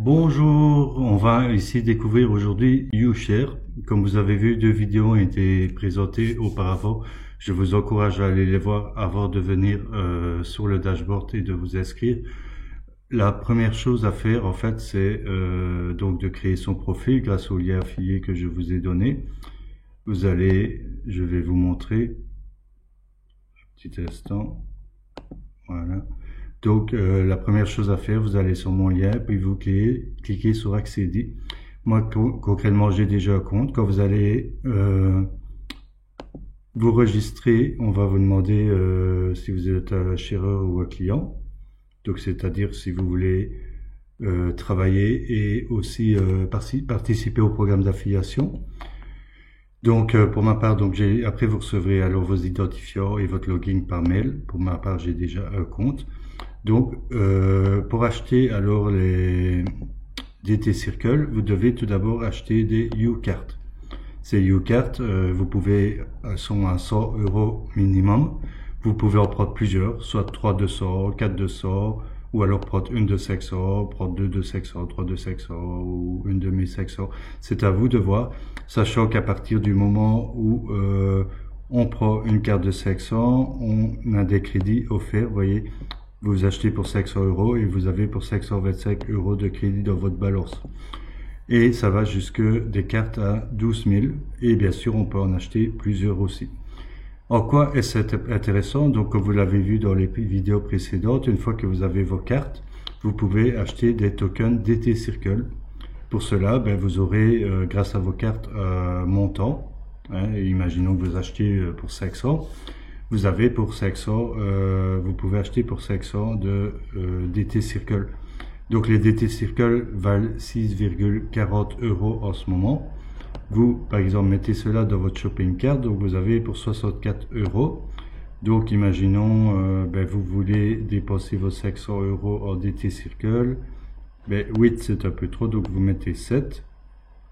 Bonjour, on va ici découvrir aujourd'hui YouShare. Comme vous avez vu, deux vidéos ont été présentées auparavant. Je vous encourage à aller les voir avant de venir sur le dashboard et de vous inscrire. La première chose à faire, en fait, c'est donc de créer son profil grâce au lien affilié que je vous ai donné. Je vais vous montrer, un petit instant, voilà. Donc, la première chose à faire, vous allez sur mon lien, puis vous cliquez sur accéder. Moi, concrètement, j'ai déjà un compte. Quand vous allez vous registrer, on va vous demander si vous êtes un acquéreur ou un client. Donc, c'est-à-dire si vous voulez travailler et aussi participer au programme d'affiliation. Donc, pour ma part, après vous recevrez alors vos identifiants et votre login par mail. Pour ma part, j'ai déjà un compte. Donc, pour acheter alors les DT Circle, vous devez tout d'abord acheter des YouCards. Ces YouCards, sont à 100 € minimum. Vous pouvez en prendre plusieurs, soit 3 200, 4 200, ou alors prendre une de 500, prendre deux de 500, 3 de 500, ou une de 1500. C'est à vous de voir, sachant qu'à partir du moment où on prend une carte de 500, on a des crédits offerts, vous voyez. Vous achetez pour 500 € et vous avez pour 525 € de crédit dans votre balance. Et ça va jusque des cartes à 12 000. Et bien sûr, on peut en acheter plusieurs aussi. En quoi est-ce intéressant? Donc, comme vous l'avez vu dans les vidéos précédentes, une fois que vous avez vos cartes, vous pouvez acheter des tokens DT Circle. Pour cela, vous aurez, grâce à vos cartes, un montant. Imaginons que vous achetez pour 500. Vous avez pour 500, vous pouvez acheter pour 500 de DT Circle. Donc les DT Circle valent 6,40 € en ce moment. Vous, par exemple, mettez cela dans votre shopping cart, donc vous avez pour 64 €. Donc imaginons, vous voulez dépenser vos 500 € en DT Circle. 8 c'est un peu trop, donc vous mettez 7.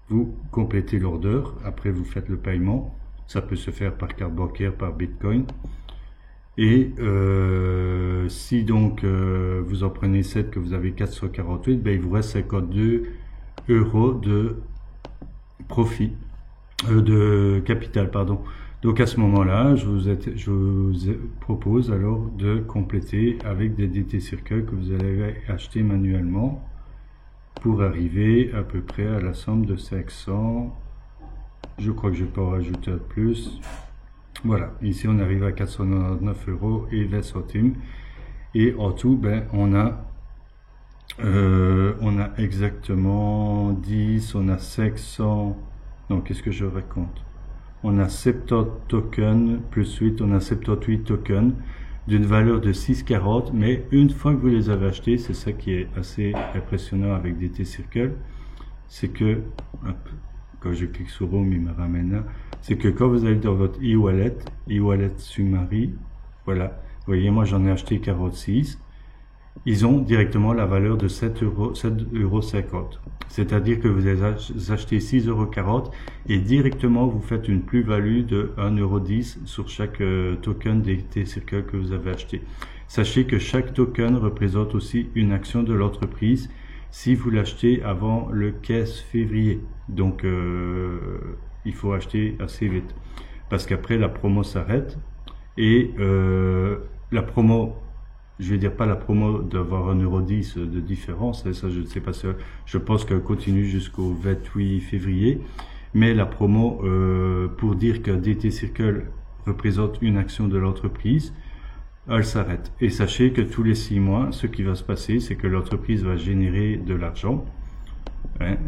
Vous complétez l'order, après vous faites le paiement. Ça peut se faire par carte bancaire, par Bitcoin. Et si donc vous en prenez 7, que vous avez 448, il vous reste 52 € de profit, de capital, pardon. Donc à ce moment-là, je vous propose alors de compléter avec des DT Circle que vous allez acheter manuellement pour arriver à peu près à la somme de 500. Je crois que je peux en rajouter un de plus. Voilà, ici on arrive à 499 € et 20 centimes. Et en tout, on a exactement 10, on a 500. Non, qu'est-ce que je raconte? On a 70 tokens plus 8, on a 78 tokens d'une valeur de 6,40. Mais une fois que vous les avez achetés, c'est ça qui est assez impressionnant avec DT Circle, c'est que, hop, quand je clique sur Home, il me ramène là. C'est que quand vous allez dans votre e-wallet Summary, voilà, vous voyez, moi j'en ai acheté 46. Ils ont directement la valeur de 7,50 €. C'est-à-dire que vous achetez 6,40 € et directement vous faites une plus-value de 1,10 € sur chaque token DT Circle que vous avez acheté. Sachez que chaque token représente aussi une action de l'entreprise si vous l'achetez avant le 15 février. Donc il faut acheter assez vite parce qu'après la promo s'arrête et la promo, je vais dire pas la promo d'avoir 1,10 € de différence, ça je ne sais pas, je pense qu'elle continue jusqu'au 28 février, mais la promo pour dire que DT Circle représente une action de l'entreprise, elle s'arrête. Et sachez que tous les 6 mois, ce qui va se passer, c'est que l'entreprise va générer de l'argent.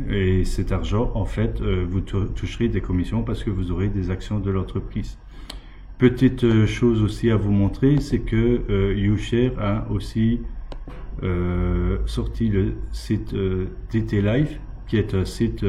Et cet argent, en fait, vous toucherez des commissions parce que vous aurez des actions de l'entreprise. Petite chose aussi à vous montrer, c'est que YouShare a aussi sorti le site DT Live, qui est un site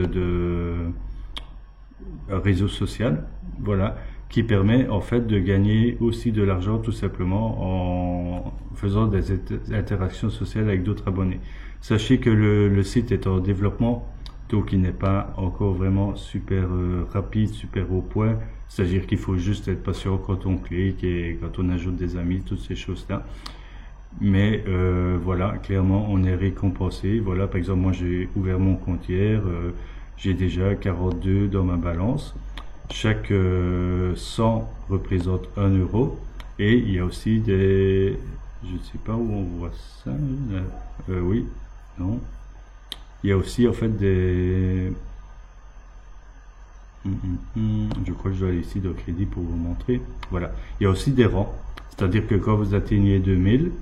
un réseau social, voilà, qui permet en fait de gagner aussi de l'argent tout simplement en faisant des interactions sociales avec d'autres abonnés. Sachez que le site est en développement, donc il n'est pas encore vraiment super rapide, super au point. C'est-à-dire qu'il faut juste être patient quand on clique et quand on ajoute des amis, toutes ces choses-là. Mais voilà, clairement, on est récompensé. Voilà, par exemple, moi j'ai ouvert mon compte hier, j'ai déjà 42 dans ma balance. Chaque 100 représente 1 euro. Et il y a aussi des... Je ne sais pas où on voit ça. Oui, non. Il y a aussi en fait des... Je crois que je dois aller ici dans crédit pour vous montrer. Voilà. Il y a aussi des rangs. C'est-à-dire que quand vous atteignez 2000,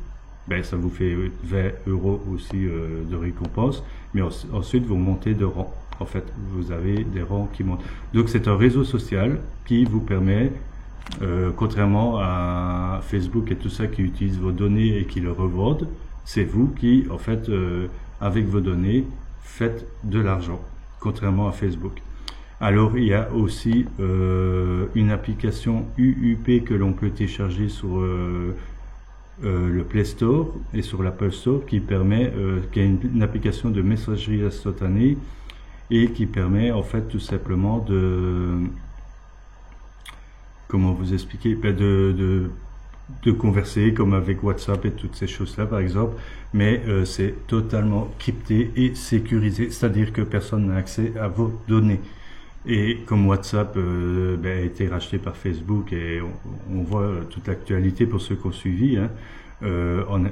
ben, ça vous fait 20 euros aussi de récompense. Mais ensuite, vous montez de rang. En fait, vous avez des rangs qui montent. Donc, c'est un réseau social qui vous permet, contrairement à Facebook et tout ça qui utilisent vos données et qui le revendent, c'est vous qui, en fait, avec vos données, faites de l'argent, contrairement à Facebook. Alors, il y a aussi une application UUP que l'on peut télécharger sur le Play Store et sur l'Apple Store qui permet, qui est une application de messagerie instantanée et qui permet en fait tout simplement de, comment vous expliquer, de converser comme avec WhatsApp et toutes ces choses-là par exemple, mais c'est totalement crypté et sécurisé, c'est-à-dire que personne n'a accès à vos données. Et comme WhatsApp a été racheté par Facebook et on voit toute l'actualité pour ceux qui ont suivi, hein,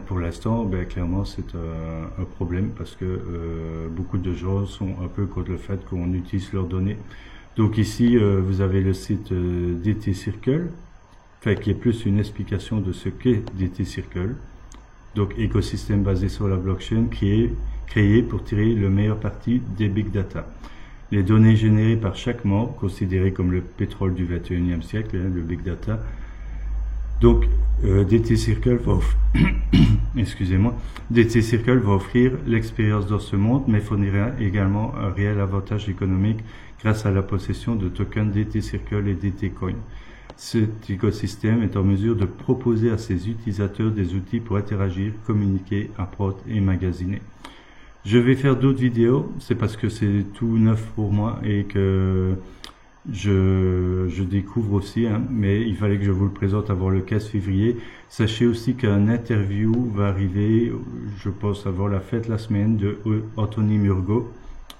pour l'instant, clairement c'est un problème parce que beaucoup de gens sont un peu contre le fait qu'on utilise leurs données. Donc ici, vous avez le site DT Circle, enfin, qui est plus une explication de ce qu'est DT Circle. Donc écosystème basé sur la blockchain créé pour tirer le meilleur parti des big data. Les données générées par chaque membre, considérées comme le pétrole du 21e siècle, hein, le big data. Donc, DT Circle va excusez-moi, DT Circle va offrir l'expérience dans ce monde, mais fournira également un réel avantage économique grâce à la possession de tokens DT Circle et DT Coin. Cet écosystème est en mesure de proposer à ses utilisateurs des outils pour interagir, communiquer, apprendre et magasiner. Je vais faire d'autres vidéos, c'est parce que c'est tout neuf pour moi et que je découvre aussi, hein, mais il fallait que je vous le présente avant le 15 février. Sachez aussi qu'un interview va arriver, je pense avant la fête la semaine, de Anthony Murgo,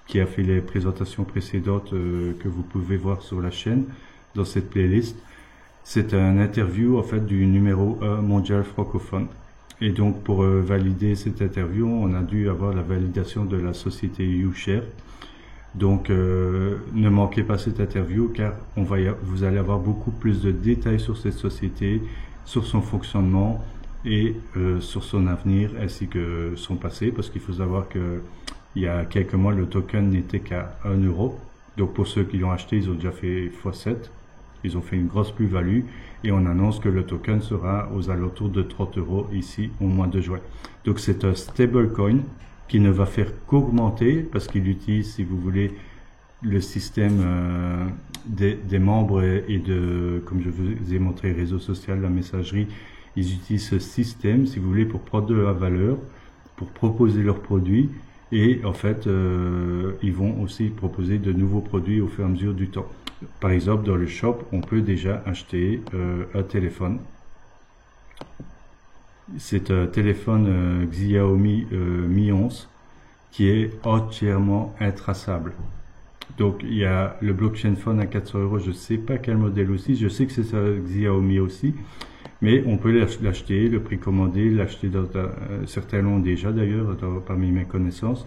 qui a fait les présentations précédentes que vous pouvez voir sur la chaîne, dans cette playlist. C'est un interview en fait du numéro 1 mondial francophone. Et donc, pour valider cette interview, on a dû avoir la validation de la société YouShare. Donc, ne manquez pas cette interview car vous allez avoir beaucoup plus de détails sur cette société, sur son fonctionnement et sur son avenir ainsi que son passé. Parce qu'il faut savoir que il y a quelques mois, le token n'était qu'à 1 euro. Donc, pour ceux qui l'ont acheté, ils ont déjà fait x7. Ils ont fait une grosse plus-value et on annonce que le token sera aux alentours de 30 euros ici au mois de juin. Donc c'est un stablecoin qui ne va faire qu'augmenter parce qu'il utilise, si vous voulez, le système des membres et de, comme je vous ai montré, réseau social, la messagerie. Ils utilisent ce système, si vous voulez, pour prendre de la valeur, pour proposer leurs produits et en fait, ils vont aussi proposer de nouveaux produits au fur et à mesure du temps. Par exemple, dans le shop, on peut déjà acheter un téléphone. C'est un téléphone Xiaomi Mi 11 qui est entièrement intraçable. Donc, il y a le blockchain phone à 400 euros. Je ne sais pas quel modèle aussi. Je sais que c'est ça Xiaomi aussi. Mais on peut l'acheter, le précommander, l'acheter dans certains l'ont déjà d'ailleurs parmi mes connaissances.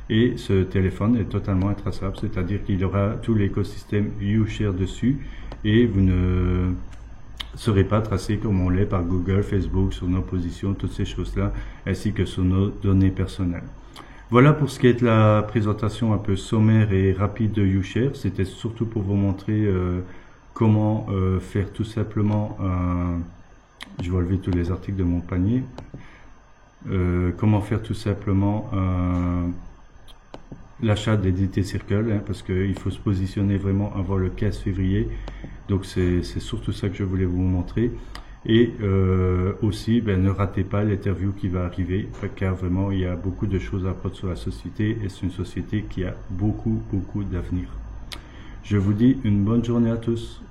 Et ce téléphone est totalement intraçable, c'est-à-dire qu'il y aura tout l'écosystème YouShare dessus et vous ne serez pas tracé comme on l'est par Google, Facebook, sur nos positions, toutes ces choses-là, ainsi que sur nos données personnelles. Voilà pour ce qui est de la présentation un peu sommaire et rapide de YouShare. C'était surtout pour vous montrer comment faire tout simplement je vais enlever tous les articles de mon panier. Comment faire tout simplement l'achat des DT Circle, hein, parce qu'il faut se positionner vraiment avant le 15 février. Donc c'est surtout ça que je voulais vous montrer. Et aussi, ne ratez pas l'interview qui va arriver, car vraiment il y a beaucoup de choses à apprendre sur la société et c'est une société qui a beaucoup d'avenir. Je vous dis une bonne journée à tous.